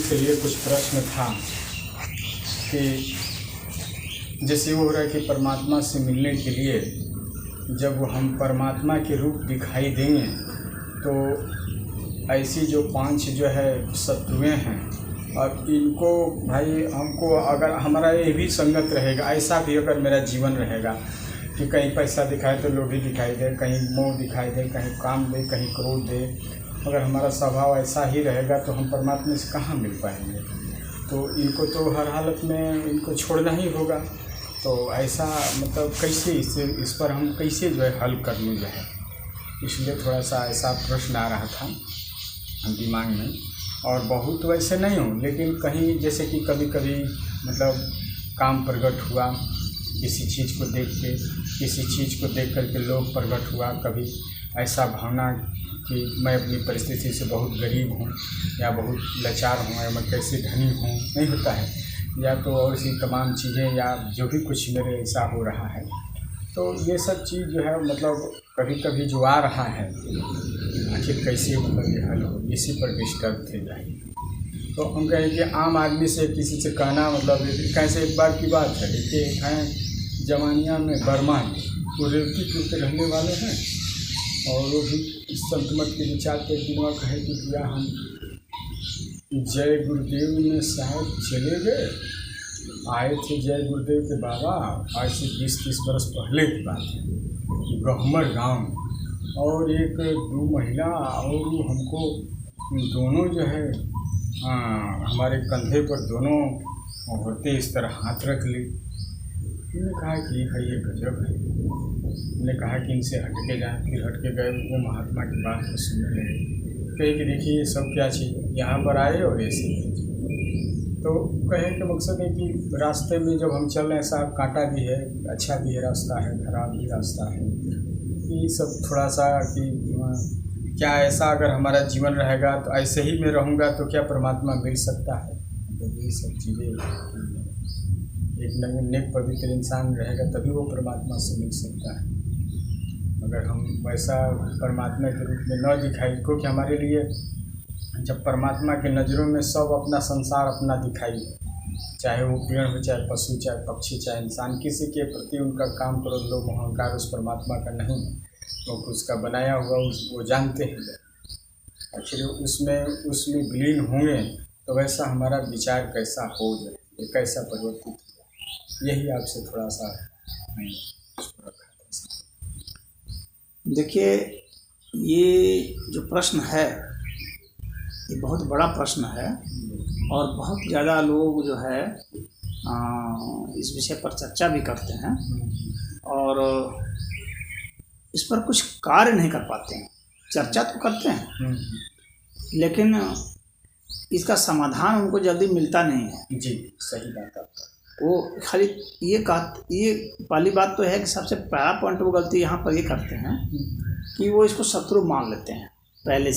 के लिए कुछ प्रश्न था कि जैसे वो हो रहा है कि परमात्मा से मिलने के लिए जब हम परमात्मा के रूप दिखाई देंगे तो ऐसी जो 5 जो है शत्रुएँ हैं, और इनको भाई हमको अगर हमारा ये भी संगत रहेगा, ऐसा भी अगर मेरा जीवन रहेगा कि कहीं पैसा दिखाए तो लोभी दिखाई दे, कहीं मोह दिखाई दे, कहीं काम दे, कहीं क्रोध दे, अगर हमारा स्वभाव ऐसा ही रहेगा तो हम परमात्मा से कहाँ मिल पाएंगे। तो इनको तो हर हालत में इनको छोड़ना ही होगा। तो ऐसा मतलब कैसे इस पर हम कैसे जो है हल कर लूँ जो है, इसलिए थोड़ा सा ऐसा प्रश्न आ रहा था दिमाग में। और बहुत वैसे नहीं हो, लेकिन कहीं जैसे कि कभी कभी मतलब काम प्रकट हुआ, किसी चीज़ को देख के, किसी चीज़ को देख कर के लोग प्रकट हुआ, कभी ऐसा भावना कि मैं अपनी परिस्थिति से बहुत गरीब हूँ या बहुत लाचार हूँ या मैं कैसे धनी हूँ, नहीं होता है, या तो और सी तमाम चीज़ें या जो भी कुछ मेरे ऐसा हो रहा है। तो ये सब चीज़ जो है मतलब कभी कभी जो आ रहा है, आखिर कैसे मतलब ये हल हो, इसी पर डिस्टर्ब थे जाए। तो हम कहें कि आम आदमी से किसी से कहना मतलब कैसे, एक बार की बात है, देखिए हैं जवानिया में बर्मा में वो रेवतीपुर के रहने वाले हैं, और वो भी संत मत के विचार पे दिनवा कहे कि भैया हम जय गुरुदेव में शायद चले गए, आए थे जय गुरुदेव के बाबा, आज से 20-30 बरस पहले की बात है, गहमर गांव, और एक 2 महिला और हमको दोनों जो है हमारे कंधे पर दोनों होते इस तरह हाथ रख ली। मैंने कहा कि ये गजब है। मैंने कहा कि इनसे हट के जाएँ, फिर हट के गए, वो महात्मा की बात को सुनने लगे, कहे कि देखिए ये सब क्या चीज़, यहाँ पर आए और ऐसे। तो कहे कि मकसद है कि रास्ते में जब हम चल रहे हैं, साहब कांटा भी है, अच्छा भी है रास्ता है, खराब भी रास्ता है, ये सब थोड़ा सा कि क्या ऐसा अगर हमारा जीवन रहेगा तो ऐसे ही मैं रहूँगा तो क्या परमात्मा मिल सकता है। तो ये सब चीज़ें, एक नेक पवित्र इंसान रहेगा तभी वो परमात्मा से मिल सकता है। अगर हम वैसा परमात्मा के रूप में न दिखाई, क्योंकि हमारे लिए जब परमात्मा के नज़रों में सब अपना संसार अपना दिखाई, चाहे वो पेड़ हो, चाहे पशु, चाहे पक्षी, चाहे इंसान, किसी के प्रति उनका काम करो लोग अहंकार उस परमात्मा का नहीं, तो उसका बनाया हुआ वो जानते हैं। आखिर उसमें विलीन होंगे तो वैसा हमारा विचार कैसा हो जाए, ये कैसा परिवर्तित हो, यही आपसे थोड़ा सा रखा था। देखिए, ये जो प्रश्न है ये बहुत बड़ा प्रश्न है, और बहुत ज़्यादा लोग जो है इस विषय पर चर्चा भी करते हैं और इस पर कुछ कार्य नहीं कर पाते हैं। चर्चा तो करते हैं लेकिन इसका समाधान उनको जल्दी मिलता नहीं है। जी, सही बात है। वो खाली ये पहली बात तो है कि सबसे पहला पॉइंट वो गलती यहाँ पर ये करते हैं कि वो इसको शत्रु मान लेते हैं, पहले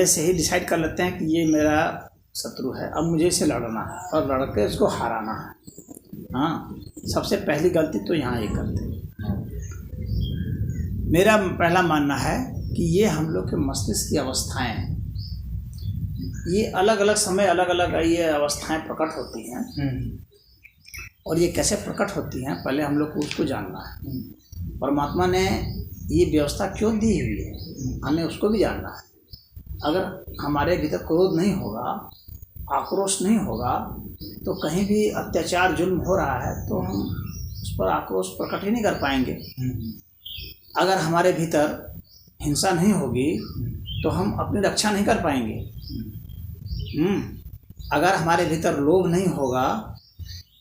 से ही डिसाइड कर लेते हैं कि ये मेरा शत्रु है, अब मुझे इसे लड़ना है और लड़ के उसको हराना है। हाँ, सबसे पहली गलती तो यहाँ ये करते हैं। मेरा पहला मानना है कि ये हम लोग के मस्तिष्क की अवस्थाएं हैं, ये अलग अलग समय अलग अलग ये अवस्थाएं प्रकट होती हैं, और ये कैसे प्रकट होती हैं पहले हम लोग को उसको जानना है। परमात्मा ने ये व्यवस्था क्यों दी हुई है हमें उसको भी जानना है। अगर हमारे भीतर क्रोध नहीं होगा, आक्रोश नहीं होगा, तो कहीं भी अत्याचार जुल्म हो रहा है तो हम उस पर आक्रोश प्रकट ही नहीं कर पाएंगे। अगर हमारे भीतर हिंसा नहीं होगी तो हम अपनी रक्षा नहीं कर पाएंगे। अगर हमारे भीतर लोभ नहीं होगा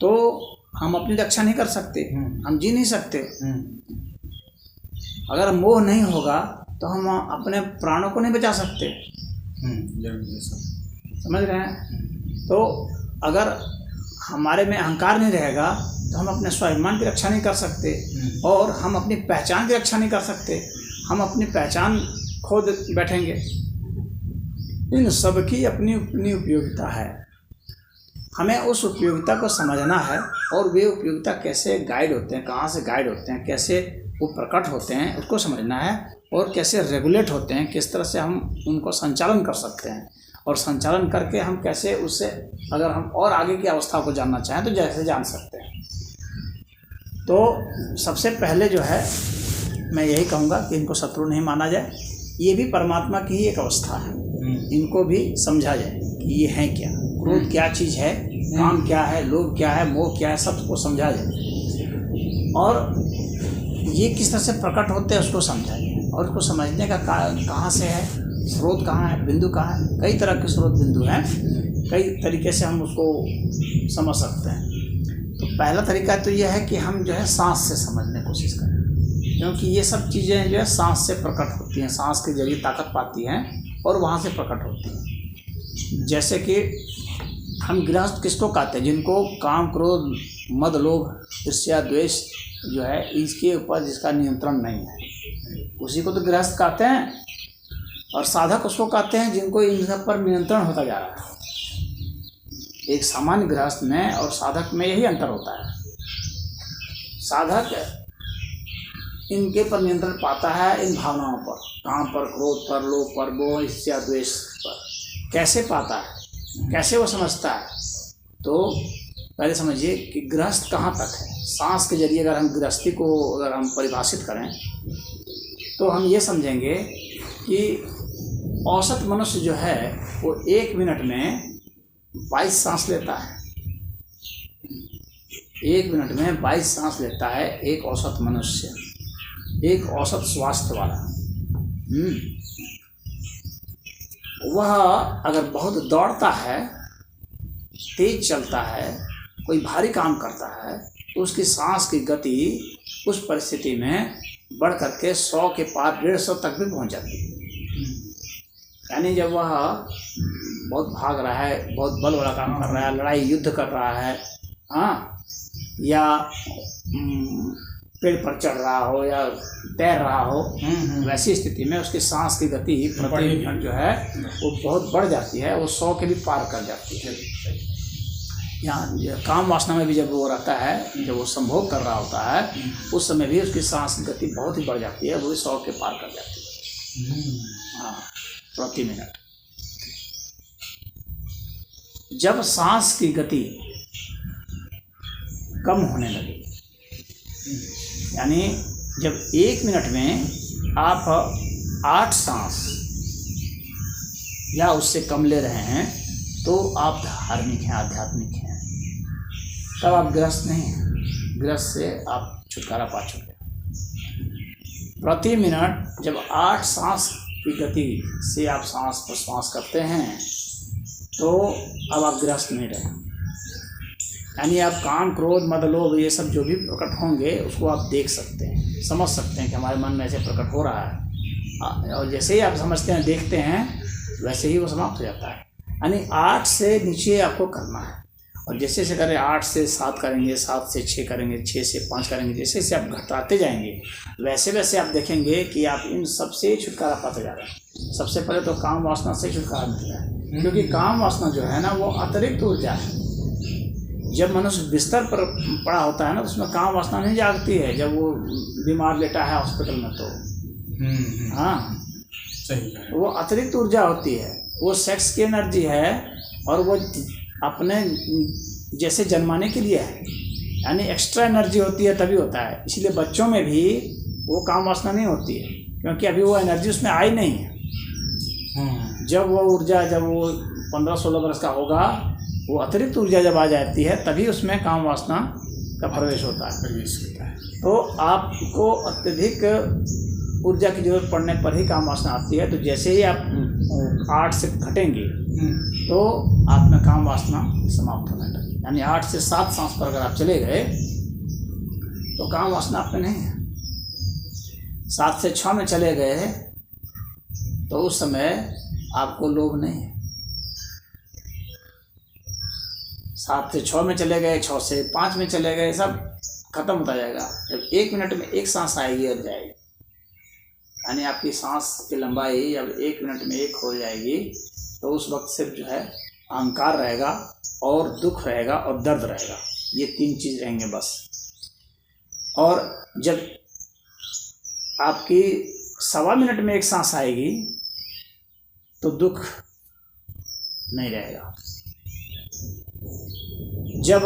तो हम अपनी रक्षा नहीं कर सकते, हम जी नहीं सकते। अगर मोह नहीं होगा तो हम अपने प्राणों को नहीं बचा सकते। समझ रहे हैं? तो अगर हमारे में अहंकार नहीं रहेगा तो हम अपने स्वाभिमान की रक्षा नहीं कर सकते, और हम अपनी पहचान की रक्षा नहीं कर सकते। हम अपनी पहचान खो बैठेंगे। इन सब की अपनी अपनी उपयोगिता है, हमें उस उपयोगिता को समझना है, और वे उपयोगिता कैसे गाइड होते हैं, कहाँ से गाइड होते हैं, कैसे वो प्रकट होते हैं उसको समझना है, और कैसे रेगुलेट होते हैं, किस तरह से हम उनको संचालन कर सकते हैं। और संचालन करके हम कैसे उससे, अगर हम और आगे की अवस्था को जानना चाहें तो जैसे जान सकते हैं। तो सबसे पहले जो है मैं यही कहूँगा कि इनको शत्रु नहीं माना जाए, ये भी परमात्मा की ही एक अवस्था है, इनको भी समझा जाए कि ये है क्या, क्रोध क्या चीज़ है, काम क्या है, लोभ क्या है, मोह क्या है, सबको समझा जाए और ये किस तरह से प्रकट होते हैं उसको समझा जाए। और उसको समझने का कहाँ से है, स्रोत कहाँ है, बिंदु कहाँ है। कई तरह के स्रोत बिंदु हैं, कई तरीके से हम उसको समझ सकते हैं। तो पहला तरीका तो यह है कि हम जो है सांस से समझने की कोशिश करें, क्योंकि ये सब चीज़ें जो है सांस से प्रकट होती हैं, सांस के जरिए ताकत पाती हैं और वहाँ से प्रकट होती हैं। जैसे कि हम गृहस्थ किसको कहते हैं, जिनको काम, क्रोध, मद, लोभ, ईर्ष्या, द्वेष जो है इसके ऊपर जिसका नियंत्रण नहीं है, उसी को तो गृहस्थ कहते हैं। और साधक उसको कहते हैं जिनको इन सब पर नियंत्रण होता जा रहा है। एक सामान्य गृहस्थ में और साधक में यही अंतर होता है। साधक इनके पर नियंत्रण पाता है, इन भावनाओं पर, काम पर, क्रोध पर, लोभ पर, मोह, ईर्ष्या, द्वेष पर। कैसे पाता है, कैसे वो समझता है? तो पहले समझिए कि गृहस्थ कहाँ तक है। सांस के जरिए अगर हम गृहस्थी को अगर हम परिभाषित करें तो हम ये समझेंगे कि औसत मनुष्य जो है वो 1 मिनट में 22 सांस लेता है। 1 मिनट में 22 सांस लेता है एक औसत मनुष्य, एक औसत स्वास्थ्य वाला। वह अगर बहुत दौड़ता है, तेज चलता है, कोई भारी काम करता है, तो उसकी सांस की गति उस परिस्थिति में बढ़ करके 100 के पार 150 तक भी पहुंच जाती है। यानी जब वह बहुत भाग रहा है, बहुत बल वाला काम कर रहा है, लड़ाई युद्ध कर रहा है, हाँ, या पेड़ पर चढ़ रहा हो या तैर रहा हो, वैसी स्थिति में उसकी सांस की गति प्रति मिनट जो है वो बहुत बढ़ जाती है, वो 100 के भी पार कर जाती है। यहाँ काम वासना में भी जब वो रहता है, जब वो संभोग कर रहा होता है, उस समय भी उसकी सांस की गति बहुत ही बढ़ जाती है, वो भी 100 के पार कर जाती है, हाँ, प्रति मिनट। जब सांस की गति कम होने लगे, यानी जब 1 मिनट में आप 8 सांस या उससे कम ले रहे हैं तो आप धार्मिक हैं, आध्यात्मिक हैं, तब आप गृहस्थ नहीं हैं। गृहस्थ से आप छुटकारा पा चुके हैं। प्रति मिनट जब 8 सांस की गति से आप सांस प्रश्वास करते हैं तो अब आप गृहस्थ नहीं रहे। यानी आप काम, क्रोध, मद, लोभ ये सब जो भी प्रकट होंगे उसको आप देख सकते हैं, समझ सकते हैं कि हमारे मन में ऐसे प्रकट हो रहा है, और जैसे ही आप समझते हैं, देखते हैं, वैसे ही वो समाप्त हो जाता है। यानी 8 से नीचे आपको करना है, और जैसे जैसे करें 8 से 7 करेंगे, 7 से 6 करेंगे, 6 से 5 करेंगे, जैसे जैसे आप घटाते जाएंगे वैसे वैसे आप देखेंगे कि आप इन सबसे छुटकारा पाते जा रहे हैं। सबसे पहले तो काम वासना से छुटकारा मिलता है, क्योंकि काम वासना जो है ना वो अतिरिक्त ऊर्जा है। जब मनुष्य बिस्तर पर पड़ा होता है ना तो उसमें काम वासना नहीं जागती है, जब वो बीमार लेटा है हॉस्पिटल में तो हाँ सही है, वो अतिरिक्त ऊर्जा होती है, वो सेक्स की एनर्जी है और वो अपने जैसे जन्माने के लिए है, यानी एक्स्ट्रा एनर्जी होती है तभी होता है। इसलिए बच्चों में भी वो काम वासना नहीं होती है, क्योंकि अभी वो एनर्जी उसमें आई नहीं है। जब वो ऊर्जा, जब वो 15-16 वर्ष का होगा, वो अतिरिक्त ऊर्जा जब आ जाती है तभी उसमें काम वासना का प्रवेश होता है। तो आपको अत्यधिक ऊर्जा की जरूरत पड़ने पर ही काम वासना आती है। तो जैसे ही आप 8 से घटेंगे तो आप में काम वासना समाप्त होने लगी। यानी 8 से 7 सांस पर अगर आप चले गए तो काम वासना आप में नहीं है। 7 से 6 में चले गए तो उस समय आपको लोभ नहीं है। 7 से 6 में चले गए, 6 से 5 में चले गए, सब खत्म होता जाएगा। जब 1 मिनट में एक सांस आएगी और जाएगी, यानी आपकी सांस की लंबाई जब 1 मिनट में 1 हो जाएगी तो उस वक्त सिर्फ जो है अहंकार रहेगा और दुख रहेगा और दर्द रहेगा, ये 3 चीज़ रहेंगे बस। और जब आपकी 1.25 मिनट में एक सांस आएगी तो दुख नहीं रहेगा। जब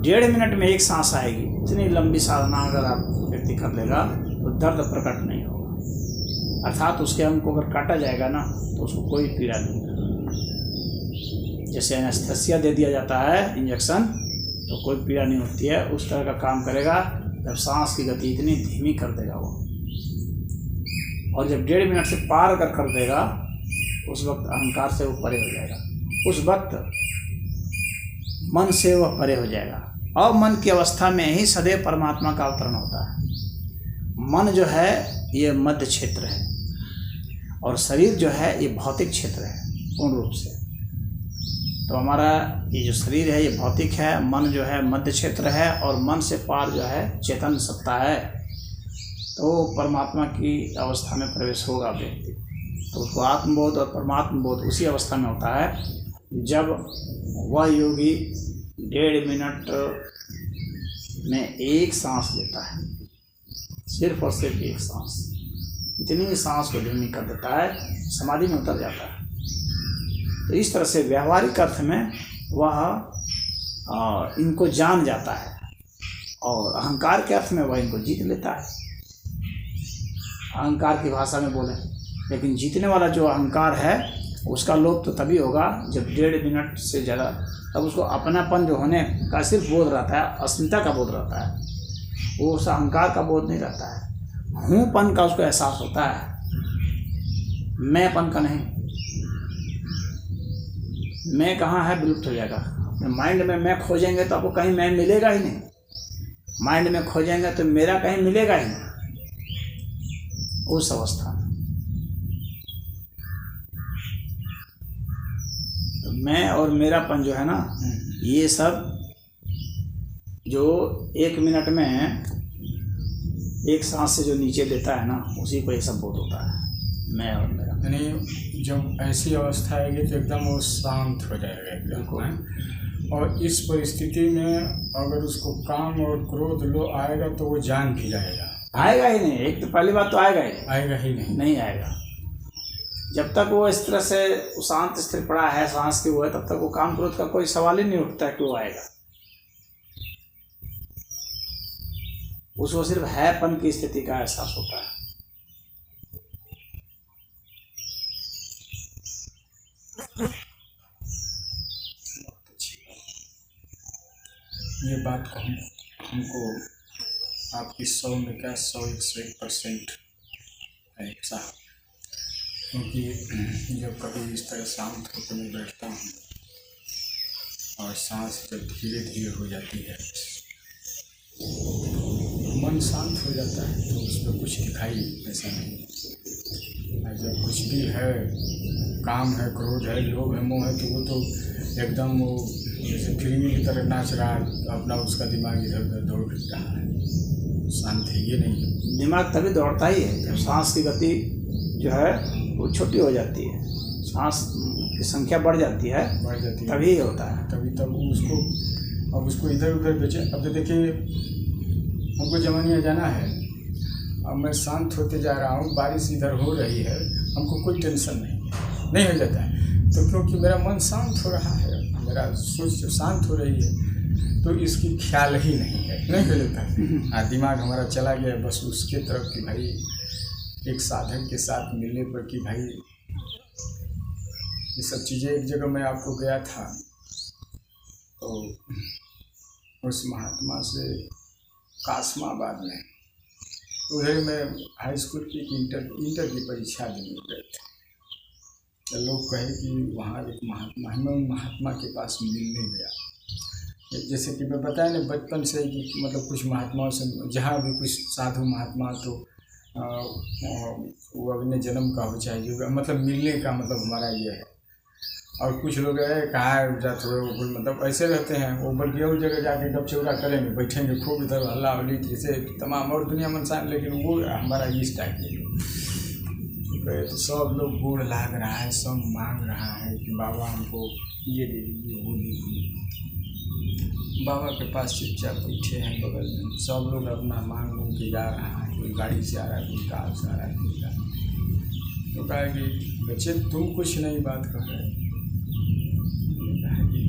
1.5 मिनट में एक सांस आएगी, इतनी लंबी साधना अगर आप व्यक्ति कर लेगा तो दर्द प्रकट नहीं होगा, अर्थात उसके अंग को अगर काटा जाएगा ना तो उसको कोई पीड़ा नहीं होगा। जैसे एनेस्थेसिया दे दिया जाता है इंजेक्शन, तो कोई पीड़ा नहीं होती है, उस तरह का काम करेगा जब सांस की गति इतनी धीमी कर देगा वो। और जब 1.5 मिनट से पार अगर कर देगा, उस वक्त अहंकार से वो परे हो जाएगा, उस वक्त मन से वह परे हो जाएगा। और मन की अवस्था में ही सदैव परमात्मा का अवतरण होता है। मन जो है ये मध्य क्षेत्र है, और शरीर जो है ये भौतिक क्षेत्र है पूर्ण रूप से। तो हमारा ये जो शरीर है ये भौतिक है, मन जो है मध्य क्षेत्र है, और मन से पार जो है चेतन सत्ता है। तो परमात्मा की अवस्था में प्रवेश होगा व्यक्ति, तो उसको आत्मबोध और परमात्मबोध उसी अवस्था में होता है जब वह योगी 1.5 मिनट में एक सांस लेता है, सिर्फ और सिर्फ एक सांस। इतनी सांस को धीमी कर देता है, समाधि में उतर जाता है। तो इस तरह से व्यावहारिक अर्थ में वह इनको जान जाता है, और अहंकार के अर्थ में वह इनको जीत लेता है। अहंकार की भाषा में बोलें, लेकिन जीतने वाला जो अहंकार है उसका लोभ तो तभी होगा जब 1.5 मिनट से ज़्यादा, तब उसको अपनापन जो होने का सिर्फ बोध रहता है, अस्मिता का बोध रहता है, वो उस अहंकार का बोध नहीं रहता है। हूँपन का उसको एहसास होता है, मैंपन का नहीं। मैं कहाँ है विलुप्त हो जाएगा। अपने माइंड में मैं खोजेंगे तो आपको कहीं मैं मिलेगा ही नहीं, माइंड में खोजेंगे तो मेरा कहीं मिलेगा ही नहीं उस अवस्था में। तो मैं और मेरापन जो है ना, ये सब जो 1 मिनट में एक सांस से जो नीचे देता है ना, उसी को ये सब बोध होता है, मैं और मेरा। यानी जब ऐसी अवस्था आएगी तो एकदम वो शांत हो जाएगा एकदम। और इस परिस्थिति में अगर उसको काम और क्रोध लो आएगा तो वो जान भी जाएगा। आएगा ही नहीं, एक तो पहली बात तो आएगा ही नहीं आएगा। जब तक वो इस तरह से शांत स्थिर पड़ा है, सांस की वो है, तब तक वो काम क्रोध का कोई सवाल ही नहीं उठता है कि वो आएगा। उसको सिर्फ हैपन की स्थिति का एहसास होता है। ये बात को हमको आपकी 100 में क्या 101% है साहब, क्योंकि जब कभी इस तरह शांत होकर मैं बैठता हूँ और सांस जब धीरे धीरे हो जाती है, मन शांत हो जाता है, तो उसमें कुछ दिखाई ऐसा नहीं। और जब कुछ भी है, काम है, क्रोध है, लोभ है, मोह है, तो वो तो एकदम वो जैसे फिल्मी की तरह नाच रहा है, अपना उसका दिमाग इधर उधर दौड़ रहा है। शांत है ये नहीं है। दिमाग तभी दौड़ता ही है जब सांस की गति जो है वो छोटी हो जाती है, सांस की संख्या बढ़ जाती है, तभी होता है। तब उसको, अब उसको इधर उधर बेचे। अब तो देखिए, हमको जमानिया जाना है, अब मैं शांत होते जा रहा हूँ, बारिश इधर हो रही है, हमको कोई टेंशन नहीं हो जाता है। तो क्योंकि मेरा मन शांत हो रहा है, मेरा सोच शांत हो रही है, तो इसकी ख्याल ही नहीं हो जाता है। दिमाग हमारा चला गया बस उसके तरफ कि भाई एक साधक के साथ मिलने पर कि भाई ये सब चीज़ें। एक जगह मैं आपको गया था, तो उस महात्मा से कासमाबाद में, उधर मैं हाई स्कूल की इंटर की परीक्षा देने गए थे। तो लोग कहे कि वहाँ एक महात्मा है, मैं महात्मा के पास मिलने गया। जैसे कि मैं बताया ना बचपन से कि मतलब कुछ महात्माओं से, जहाँ भी कुछ साधु महात्मा, तो वो अगले जन्म का हो चाहे जो, मतलब मिलने का मतलब हमारा ये है। और कुछ लोग कहाँ जात हुए वो मतलब ऐसे रहते हैं, वो बल्कि और जगह जाके गपचौरा करेंगे, बैठेंगे खूब इधर हल्ला हल्ली जैसे तमाम और दुनिया में इंसान, लेकिन वो हमारा इस टाइप के। तो सब लोग गोड़ लाग रहा है, सब मांग रहा है कि बाबा हमको ये दे दीजिए, वो दे दीजिए। बाबा के पास चुपचाप बैठे हैं बगल में, सब लोग अपना मांग के जा रहा है, कोई गाड़ी से आ रहा है, कोई कार से आ रहा है, कोई कार। तो कहा कि बच्चे तुम कुछ नहीं बात कर रहे,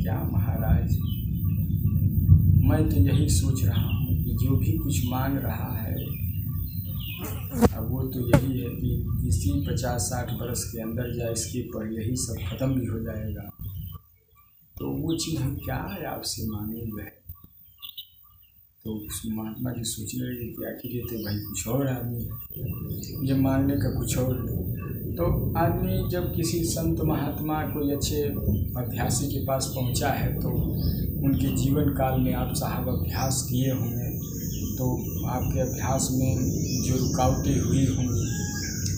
क्या महाराज, मैं तो यही सोच रहा हूँ कि जो भी कुछ मांग रहा है अब वो तो यही है कि इसी 50-60 बरस के अंदर या इसके पहले ही सब खत्म भी हो जाएगा, तो वो चीज़ हम क्या है आपसे मांगेंगे। तो उस महात्मा जी सोचने लगे कि आखिर ये तो भाई कुछ और आदमी है, ये मांगने का कुछ और है। तो आदमी जब किसी संत महात्मा कोई अच्छे अभ्यासी के पास पहुंचा है तो उनके जीवन काल में आप साहब अभ्यास किए होंगे, तो आपके अभ्यास में जो रुकावटें हुई होंगी,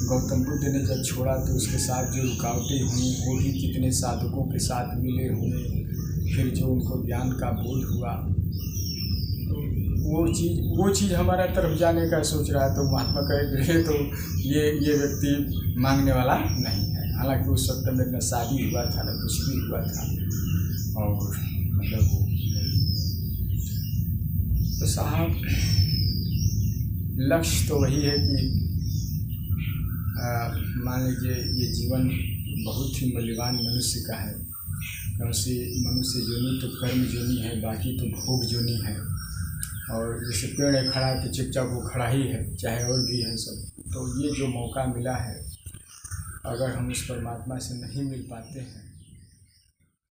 गौतम बुद्ध ने जब छोड़ा तो उसके साथ जो रुकावटें हुई वो भी कितने साधकों के साथ मिले होंगे, फिर जो उनको ज्ञान का बोध हुआ, तो वो चीज़ हमारा तरफ जाने का सोच रहा है। तो महात्मा कहे तो ये व्यक्ति मांगने वाला नहीं है। हालांकि उस वक्त में न शादी हुआ था न कुछ भी हुआ था, और मतलब तो साहब लक्ष्य तो वही है कि मान लीजिए ये जीवन बहुत ही मूल्यवान मनुष्य का है, क्योंकि मनुष्य जोनी तो कर्म जोनी है, बाकी तो भोग जोनी है। और जैसे पेड़ है खड़ा है तो चुपचाप वो खड़ा ही है, चाहे और भी है सब। तो ये जो मौका मिला है, अगर हम उस परमात्मा से नहीं मिल पाते हैं